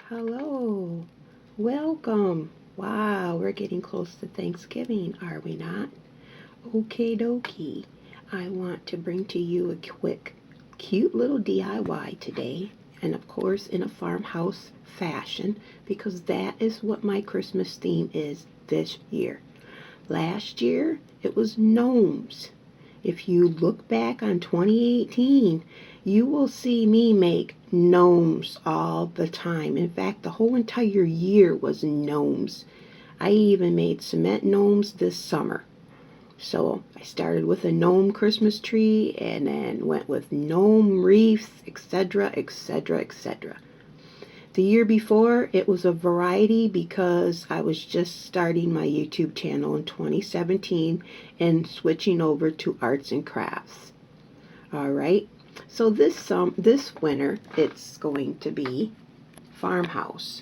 Hello, welcome. Wow, we're getting close to Thanksgiving, are we not? Okie dokie. I want to bring to you a quick, cute little DIY today, and of course in a farmhouse fashion, because that is what my Christmas theme is this year. Last year, it was gnomes. If you look back on 2018, you will see me make gnomes all the time. In fact, the whole entire year was gnomes. I even made cement gnomes this summer. So I started with a gnome Christmas tree and then went with gnome wreaths, etc., etc., etc. The year before, it was a variety because I was just starting my YouTube channel in 2017 and switching over to arts and crafts. Alright, so this winter, it's going to be farmhouse,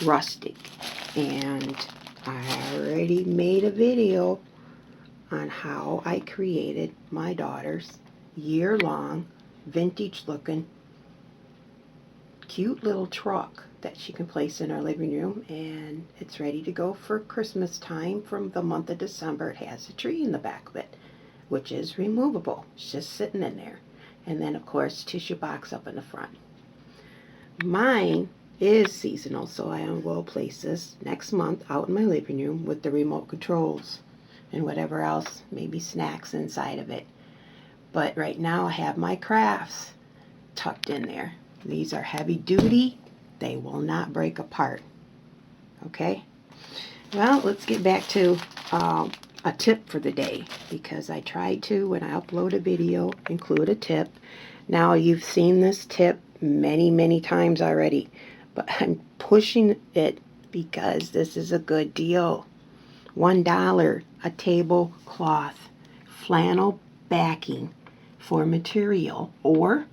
rustic, and I already made a video on how I created my daughter's year-long, vintage-looking cute little truck that she can place in our living room, and it's ready to go for Christmas time. From the month of December, it has a tree in the back of it, which is removable. It's just sitting in there. And then of course tissue box up in the front. Mine is seasonal, so I will place this next month out in my living room with the remote controls and whatever else, maybe snacks inside of it. But right now I have my crafts tucked in there. These are heavy duty. They will not break apart. Okay? Well, let's get back to a tip for the day, because I tried to, when I upload a video, include a tip. Now, you've seen this tip many, many times already, but I'm pushing it because this is a good deal. $1 a tablecloth flannel backing for material, or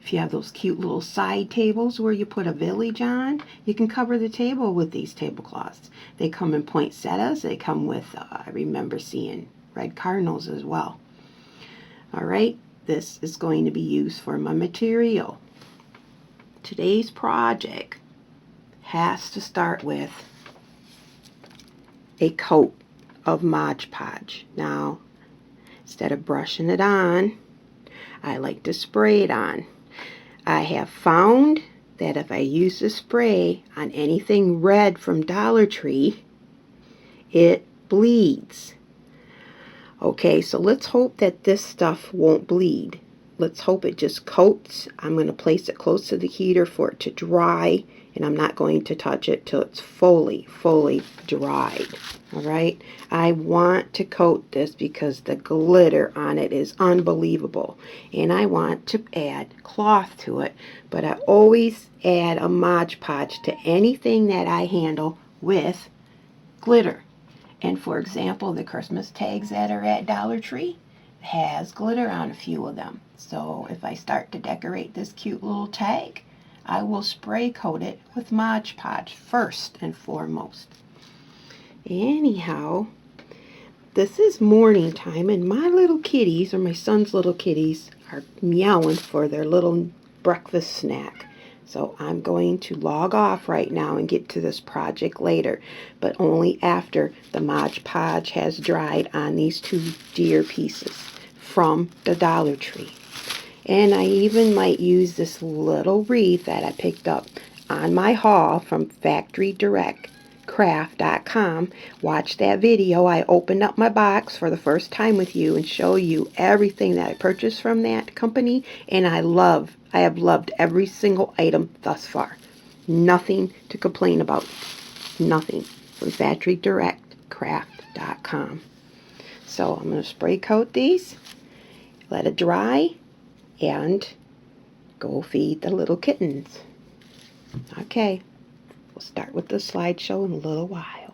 if you have those cute little side tables where you put a village on, you can cover the table with these tablecloths. They come in poinsettias. They come with, I remember seeing red cardinals as well. All right, this is going to be used for my material. Today's project has to start with a coat of Mod Podge. Now, instead of brushing it on, I like to spray it on. I have found that if I use the spray on anything red from Dollar Tree, it bleeds. Okay, so let's hope that this stuff won't bleed. Let's hope it just coats. I'm going to place it close to the heater for it to dry, and I'm not going to touch it till it's fully dried. Alright, I want to coat this because the glitter on it is unbelievable, and I want to add cloth to it, but I always add a Mod Podge to anything that I handle with glitter. And for example, the Christmas tags that are at Dollar Tree has glitter on a few of them. So if I start to decorate this cute little tag, I will spray coat it with Mod Podge first and foremost. Anyhow, this is morning time, and my little kitties, or my son's little kitties, are meowing for their little breakfast snack. So I'm going to log off right now and get to this project later, but only after the Mod Podge has dried on these two deer pieces from the Dollar Tree. And I even might use this little wreath that I picked up on my haul from factorydirectcraft.com. Watch that video. I opened up my box for the first time with you and show you everything that I purchased from that company, and I have loved every single item thus far. Nothing to complain about. Nothing. From factorydirectcraft.com. So I'm going to spray coat these, let it dry, and go feed the little kittens. Okay, we'll start with the slideshow in a little while.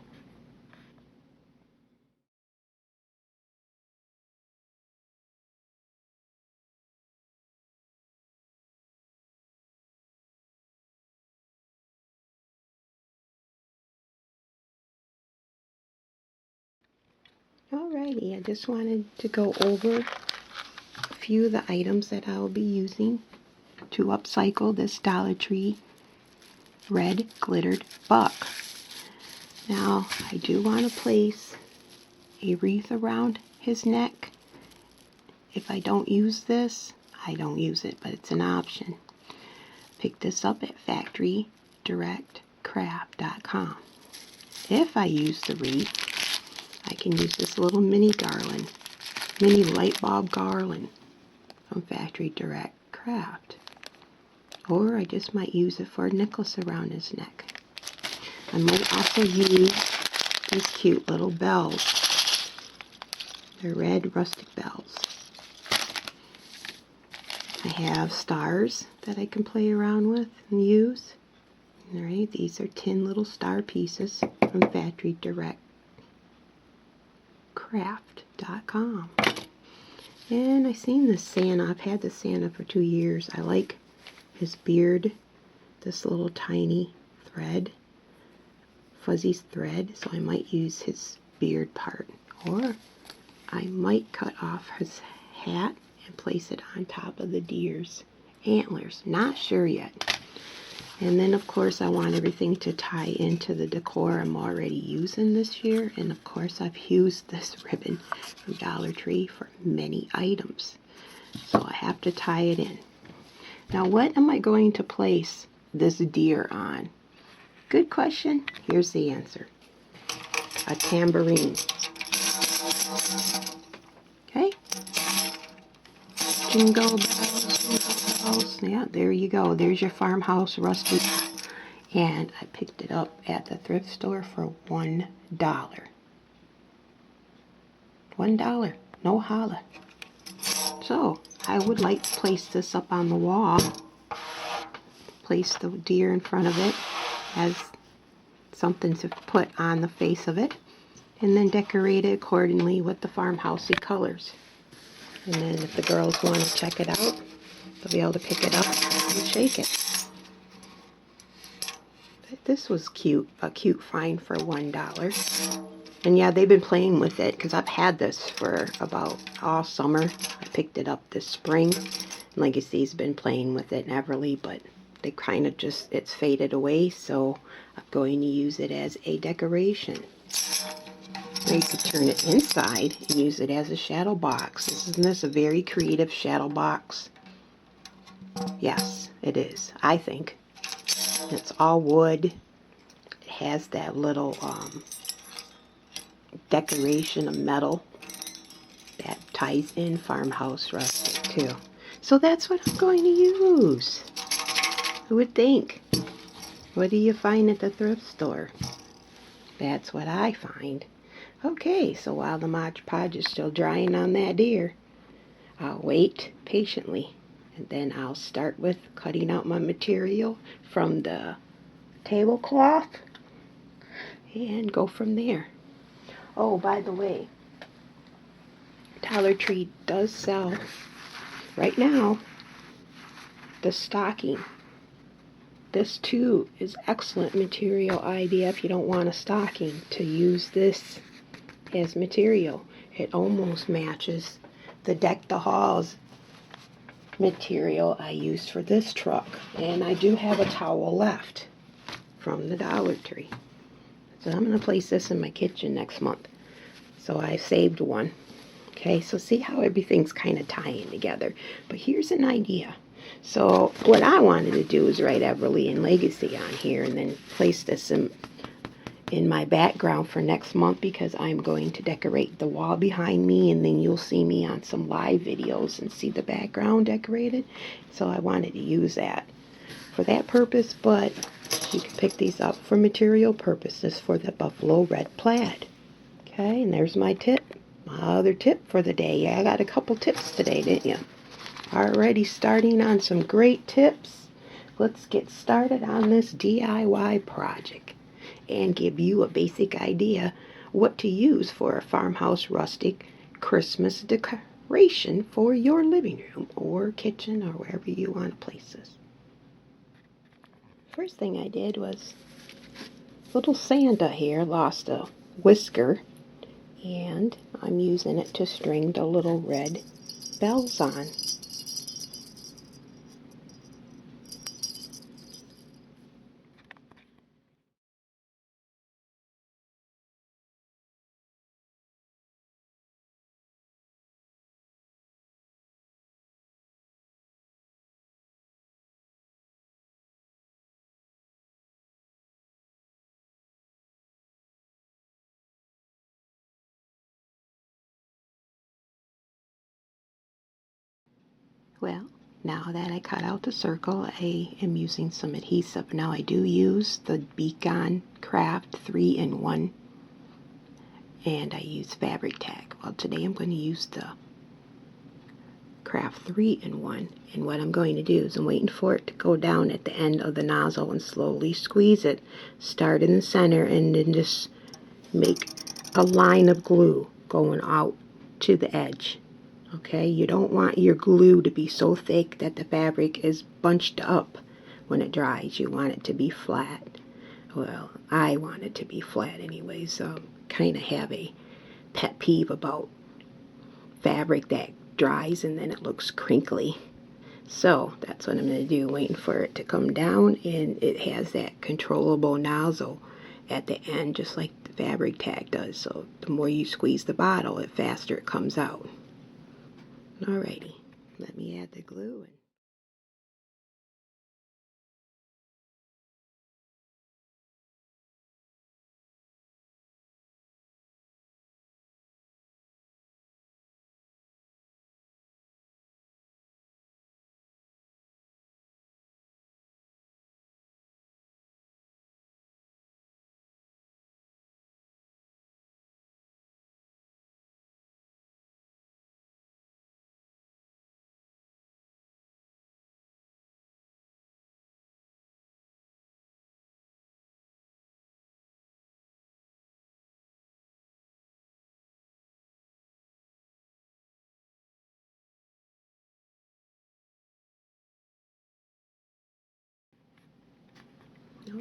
Alrighty, I just wanted to go over a few of the items that I'll be using to upcycle this Dollar Tree red glittered buck. Now, I do want to place a wreath around his neck. If I don't use this, I don't use it, but it's an option. Pick this up at factorydirectcraft.com. If I use the wreath, I can use this little mini garland, mini light bulb garland from Factory Direct Craft. Or I just might use it for a necklace around his neck. I might also use these cute little bells. They're red rustic bells. I have stars that I can play around with and use. Alright, these are 10 little star pieces from factorydirectcraft.com. And I've seen this Santa. I've had this Santa for 2 years. I like his beard, this little tiny thread, fuzzy thread, so I might use his beard part. Or I might cut off his hat and place it on top of the deer's antlers. Not sure yet. And then, of course, I want everything to tie into the decor I'm already using this year. And, of course, I've used this ribbon from Dollar Tree for many items. So I have to tie it in. Now, what am I going to place this deer on? Good question. Here's the answer. A tambourine. Okay? Jingle bells, jingle bells. Yeah, there you go. There's your farmhouse rustic. And I picked it up at the thrift store for $1. $1. No holla. So, I would like to place this up on the wall. Place the deer in front of it as something to put on the face of it. And then decorate it accordingly with the farmhousey colors. And then if the girls want to check it out, they'll be able to pick it up and shake it. But this was cute, a cute find for $1. And yeah, they've been playing with it because I've had this for about all summer. I picked it up this spring. And Legacy's been playing with it, Everly, but they kind of just, it's faded away, so I'm going to use it as a decoration. Or you could turn it inside and use it as a shadow box. Isn't this a very creative shadow box? Yes, it is, I think. It's all wood. It has that little decoration of metal that ties in farmhouse rustic too. So that's what I'm going to use. Who would think? What do you find at the thrift store? That's what I find. Okay, so while the Mod Podge is still drying on that deer, I'll wait patiently, and then I'll start with cutting out my material from the tablecloth and go from there. Oh, by the way, Dollar Tree does sell right now the stocking. This too is excellent material idea if you don't want a stocking to use this as material. It almost matches the Deck the Halls material I used for this truck. And I do have a towel left from the Dollar Tree. So I'm going to place this in my kitchen next month. So I saved one. Okay, so see how everything's kind of tying together. But here's an idea. So what I wanted to do is write Everly and Legacy on here and then place this in my background for next month, because I'm going to decorate the wall behind me, and then you'll see me on some live videos and see the background decorated. So I wanted to use that for that purpose, but you can pick these up for material purposes for the buffalo red plaid. Okay, and there's my tip, my other tip for the day. Yeah, I got a couple tips today, didn't you? Already starting on some great tips. Let's get started on this DIY project and give you a basic idea what to use for a farmhouse rustic Christmas decoration for your living room or kitchen or wherever you want to place this. First thing I did was little Santa here lost a whisker, and I'm using it to string the little red bells on. Well, now that I cut out the circle, I am using some adhesive. Now I do use the Beacon Craft 3-in-1, and I use fabric tack. Well, today I'm going to use the Craft 3-in-1, and what I'm going to do is I'm waiting for it to go down at the end of the nozzle and slowly squeeze it. Start in the center and then just make a line of glue going out to the edge. Okay, you don't want your glue to be so thick that the fabric is bunched up when it dries. You want it to be flat. Well, I want it to be flat anyway, so kind of have a pet peeve about fabric that dries and then it looks crinkly. So that's what I'm going to do, waiting for it to come down, and it has that controllable nozzle at the end just like the fabric tack does. So the more you squeeze the bottle, the faster it comes out. Alrighty, let me add the glue in.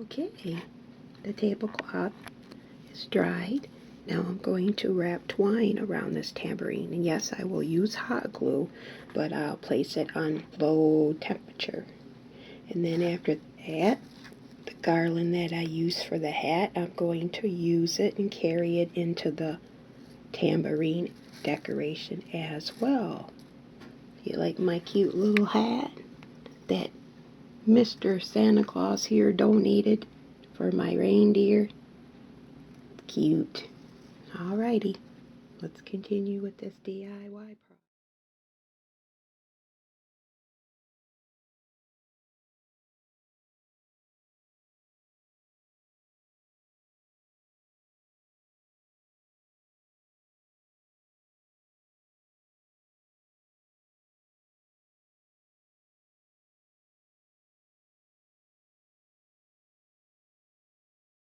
Okay, the tablecloth is dried. Now I'm going to wrap twine around this tambourine. And yes, I will use hot glue, but I'll place it on low temperature. And then after that, the garland that I use for the hat, I'm going to use it and carry it into the tambourine decoration as well. You like my cute little hat that Mr. Santa Claus here donated for my reindeer? Cute. Alrighty, let's continue with this DIY project.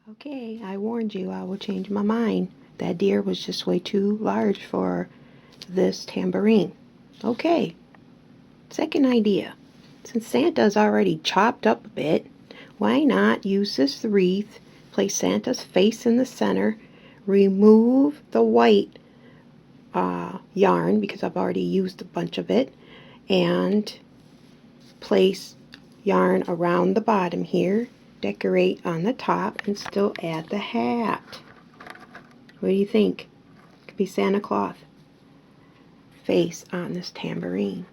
Okay, I warned you I will change my mind. That deer was just way too large for this tambourine. Okay, second idea. Since Santa's already chopped up a bit, why not use this wreath, place Santa's face in the center, remove the white yarn because I've already used a bunch of it, and place yarn around the bottom here, decorate on the top, and still add the hat. What do you think? Could be Santa Claus face on this tambourine.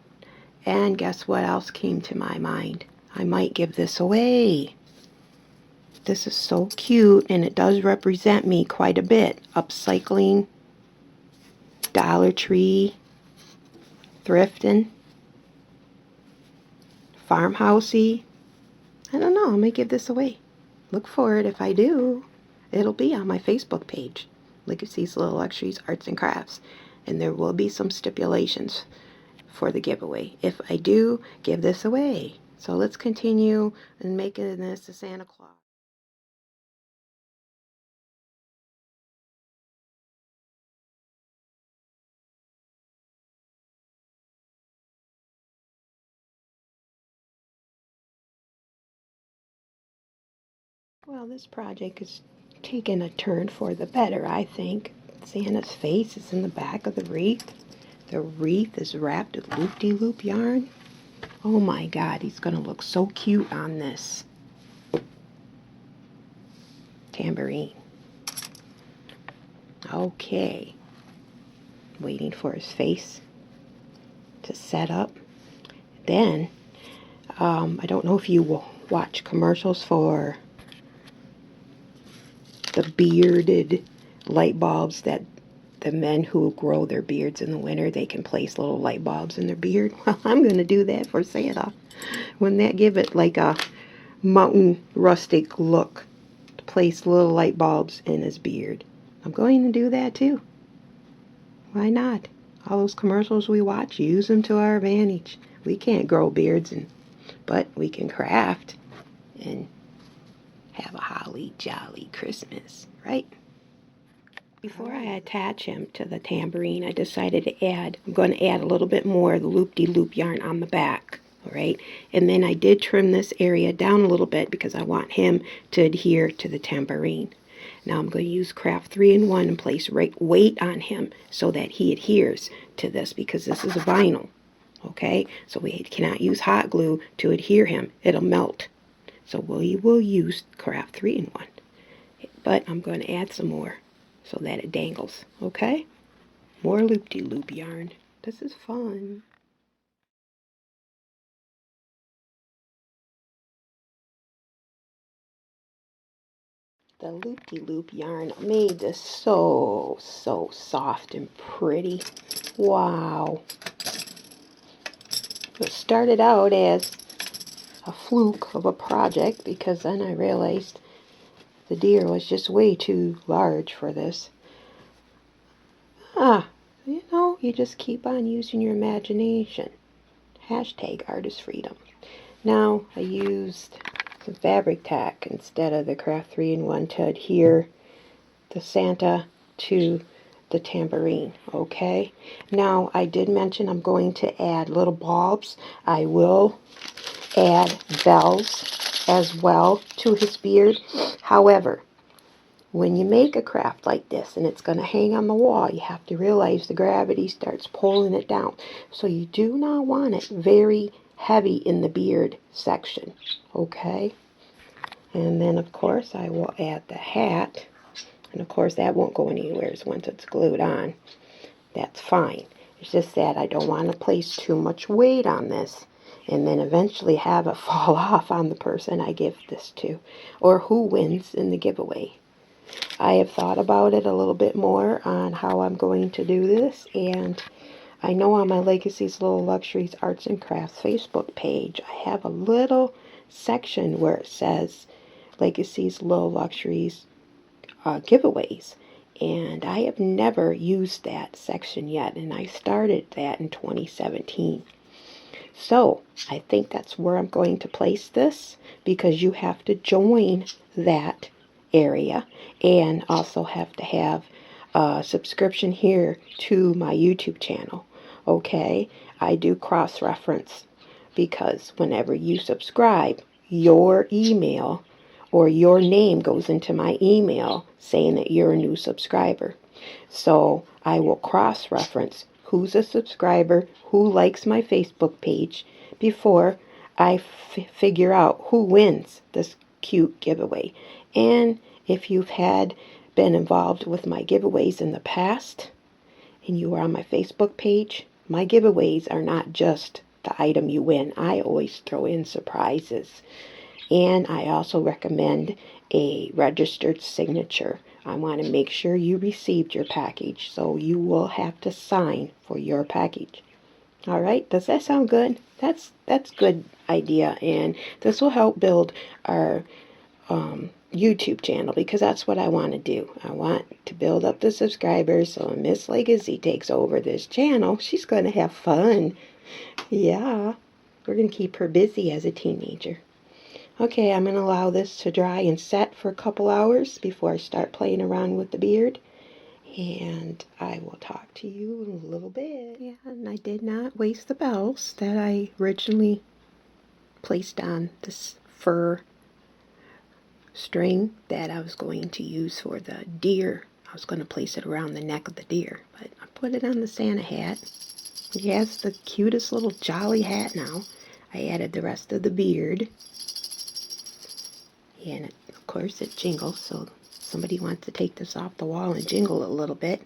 And guess what else came to my mind? I might give this away. This is so cute, and it does represent me quite a bit. Upcycling, Dollar Tree, thrifting, farmhousey. I don't know, I might give this away. Look for it. If I do, it'll be on my Facebook page. Legacy's Little Luxuries Arts and Crafts. And there will be some stipulations for the giveaway if I do give this away. So let's continue and making this a Santa Claus. Well, this project is taking a turn for the better, I think. Santa's face is in the back of the wreath. The wreath is wrapped with loop-de-loop yarn. Oh my God, he's going to look so cute on this tambourine. Okay, waiting for his face to set up. Then, I don't know if you will watch commercials for the bearded light bulbs that the men who grow their beards in the winter, they can place little light bulbs in their beard. Well, I'm going to do that for Santa. Wouldn't that give it like a mountain rustic look? To place little light bulbs in his beard. I'm going to do that too. Why not? All those commercials we watch, use them to our advantage. We can't grow beards, but we can craft and have a holly jolly Christmas, right? Before I attach him to the tambourine, I decided to I'm going to add a little bit more of the loop-de-loop yarn on the back, all right? And then I did trim this area down a little bit because I want him to adhere to the tambourine. Now I'm going to use craft 3-in-1 and place weight on him so that he adheres to this, because this is a vinyl, okay? So we cannot use hot glue to adhere him. It'll melt. So we will use craft 3-in-1. But I'm going to add some more so that it dangles, okay? More loop-de-loop yarn. This is fun. The loop-de-loop yarn made this so soft and pretty. Wow. It started out as a fluke of a project, because then I realized the deer was just way too large for this. You know, you just keep on using your imagination. Hashtag artisfreedom. Now I used some fabric tack instead of the craft 3-in-1 to adhere the Santa to the tambourine, okay? Now I did mention I'm going to add little bulbs. I will add bells as well to his beard. However, when you make a craft like this and it's going to hang on the wall, you have to realize the gravity starts pulling it down. So you do not want it very heavy in the beard section, okay? And then of course I will add the hat, and of course that won't go anywhere once it's glued on. That's fine. It's just that I don't want to place too much weight on this and then eventually have it fall off on the person I give this to, or who wins in the giveaway. I have thought about it a little bit more on how I'm going to do this, and I know on my Legacy's Little Luxuries Arts and Crafts Facebook page, I have a little section where it says Legacy's Little Luxuries giveaways, and I have never used that section yet, and I started that in 2017. So I think that's where I'm going to place this, because you have to join that area and also have to have a subscription here to my YouTube channel. Okay, I do cross-reference, because whenever you subscribe, your email or your name goes into my email saying that you're a new subscriber. So I will cross-reference who's a subscriber, who likes my Facebook page, before I figure out who wins this cute giveaway. And if you've been involved with my giveaways in the past and you are on my Facebook page, my giveaways are not just the item you win. I always throw in surprises. And I also recommend a registered signature. I want to make sure you received your package, so you will have to sign for your package. All right, does that sound good? That's good idea, and this will help build our YouTube channel, because that's what I want to do. I want to build up the subscribers, so when Miss Legacy takes over this channel, she's going to have fun. Yeah, we're going to keep her busy as a teenager. Okay, I'm going to allow this to dry and set for a couple hours before I start playing around with the beard. And I will talk to you in a little bit. Yeah, and I did not waste the bells that I originally placed on this fur string that I was going to use for the deer. I was going to place it around the neck of the deer, but I put it on the Santa hat. He has the cutest little jolly hat now. I added the rest of the beard. And of course it jingles, so somebody wants to take this off the wall and jingle it a little bit,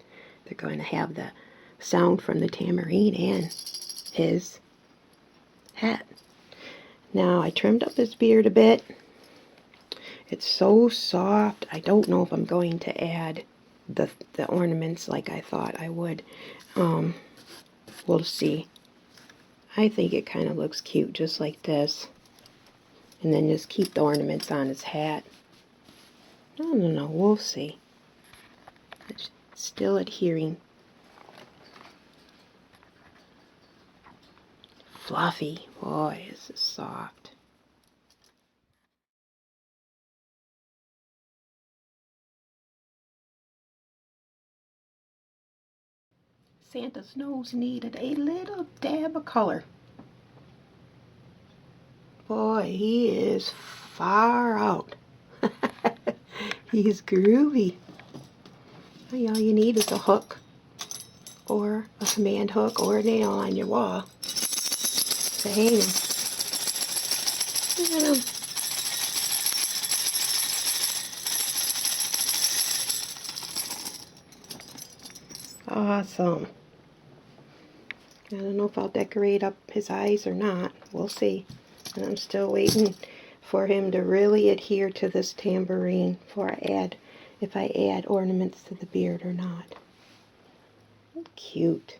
they're going to have the sound from the tambourine and his hat. Now I trimmed up his beard a bit. It's so soft. I don't know if I'm going to add the ornaments like I thought I would. We'll see. I think it kind of looks cute just like this. And then just keep the ornaments on his hat. I don't know, we'll see. It's still adhering. Fluffy. Boy, this is soft. Santa's nose needed a little dab of color. Boy, he is far out. He's groovy. All you need is a hook, or a command hook, or a nail on your wall to hang him. Look at him. Awesome. I don't know if I'll decorate up his eyes or not. We'll see. And I'm still waiting for him to really adhere to this tambourine before if I add ornaments to the beard or not. Cute.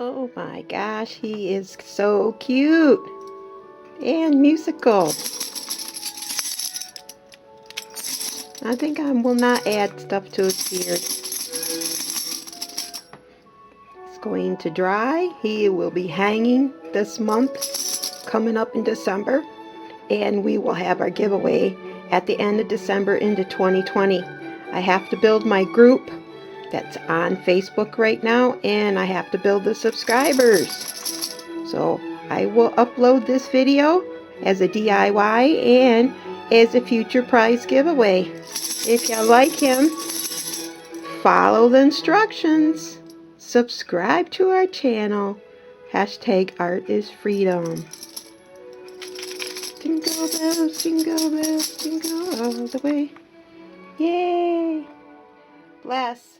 Oh my gosh, he is so cute and musical. I think I will not add stuff to his beard. It's going to dry. He will be hanging this month, coming up in December, and we will have our giveaway at the end of December into 2020. I have to build my group that's on Facebook right now, and I have to build the subscribers. So I will upload this video as a DIY and as a future prize giveaway. If you like him, follow the instructions. Subscribe to our channel. #ArtIsFreedom. Jingle bells, jingle all the way. Yay! Bless.